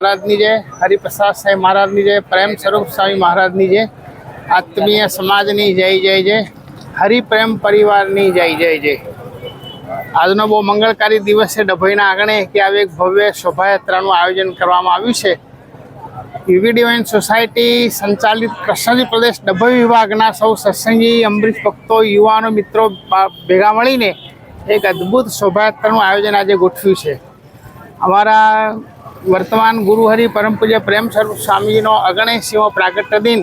महाराजनी जय, हरिप्रसाद साई महाराजनी जय, प्रेम स्वरूप स्वामी महाराजनी जय, आत्मीय समाजनी जय जय जय, हरिप्रेम परिवारनी जय जय जय। આજનો બહુ મંગળકારી દિવસ છે। ડભોઈના આંગણે કે આવી એક ભવ્ય શોભાયાત્રાનું આયોજન કરવામાં આવ્યું છે। વિવી ડિવાઇન સોસાયટી સંચાલિત કૃષ્ણજી પ્રદેશ ડભોઈ વિભાગના સૌ સત્સંગી અંબરીશ ભક્તો યુવાનો મિત્રો ભેગા મળીને એક અદ્ભુત શોભાયાત્રાનું આયોજન આજે ગોઠવ્યું છે। અમારા વર્તમાન ગુરુહરિ પરમ પૂજ્ય પ્રેમ સ્વરૂપ સ્વામીજીનો 79મો પ્રાગટ્ય દિન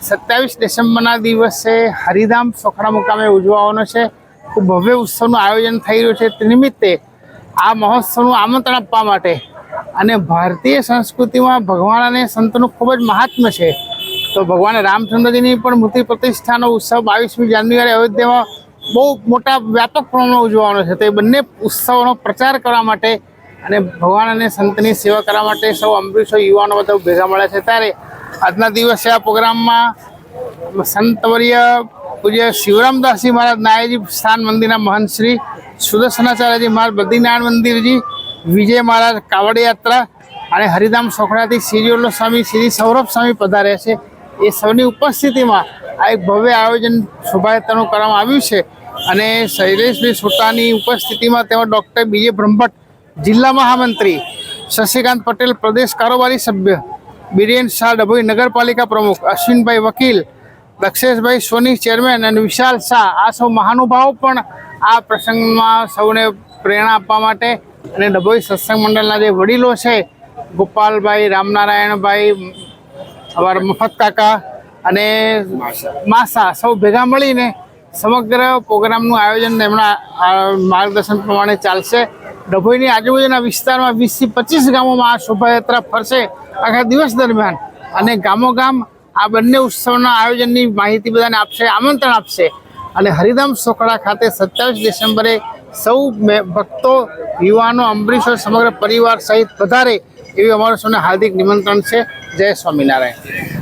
27 ડિસેમ્બરના દિવસે હરિધામ સોખડા મુકામે ઉજવવાનો છે। ખૂબ ભવ્ય ઉત્સવનું આયોજન થઈ રહ્યું છે। તે નિમિત્તે આ મહોત્સવનું આમંત્રણ આપવા માટે અને ભારતીય સંસ્કૃતિમાં ભગવાન અને સંતનું ખૂબ જ મહાત્મ્ય છે। તો ભગવાન રામચંદ્રજીની પણ મૂર્તિ પ્રતિષ્ઠાનો ઉત્સવ 22મી જાન્યુઆરી અયોધ્યામાં બહુ મોટા વ્યાપક પ્રમાણમાં ઉજવવાનો છે। તો એ બંને ઉત્સવોનો પ્રચાર કરવા માટે અને ભગવાન અને સંતની સેવા કરવા માટે સૌ અંબરીશો યુવાનો બધા ભેગા મળ્યા છે। ત્યારે આજના દિવસે આ પ્રોગ્રામમાં સંતવર્ય પૂજ્ય શિવરામદાસજી મહારાજ નાયજી સ્થાન મંદિરના મહંત શ્રી સુદર્શનાચાર્યજી મહારાજ બદ્રીનારાયણ મંદિરજી, વિજય મહારાજ કાવડ યાત્રા અને હરિધામ સોખડાથી શ્રી સ્વામી શ્રી સૌરભ સ્વામી પધાર્યા છે। એ સૌની ઉપસ્થિતિમાં આ એક ભવ્ય આયોજન શોભાયાત્રાનું કરવામાં આવ્યું છે। અને શૈલેષભાઈ સોટાની ઉપસ્થિતિમાં તેમાં ડૉક્ટર બીજે બ્રહ્મભટ્ટ જિલ્લા મહામંત્રી, શશિકાંત પટેલ પ્રદેશ કારોબારી સભ્ય, બિરેન શાહ ડભોઈ નગરપાલિકા પ્રમુખ, અશ્વિનભાઈ વકીલ, દક્ષેશભાઈ સોની ચેરમેન અને વિશાલ શાહ આ સૌ મહાનુભાવો પણ આ પ્રસંગમાં સૌને પ્રેરણા આપવા માટે અને ડભોઈ સત્સંગ મંડળના જે વડીલો છે ગોપાલભાઈ, રામનારાયણભાઈ, અમારા મફત કાકા અને માસા સૌ ભેગા મળીને સમગ્ર પ્રોગ્રામનું આયોજન એમના માર્ગદર્શન પ્રમાણે ચાલશે। ડભોઈની આજુબાજુના વિસ્તારમાં 20થી 25 ગામોમાં આ શોભાયાત્રા ફરશે આખા દિવસ દરમિયાન અને ગામોગામ આ બંને ઉત્સવના આયોજનની માહિતી બધાને આપશે, આમંત્રણ આપશે। અને હરિધામ સોખડા ખાતે 27 ડિસેમ્બરે સૌ ભક્તો, યુવાનો, અંબરીશો સમગ્ર પરિવાર સહિત પધારે એવી અમારું સૌને હાર્દિક નિમંત્રણ છે। જય સ્વામિનારાયણ।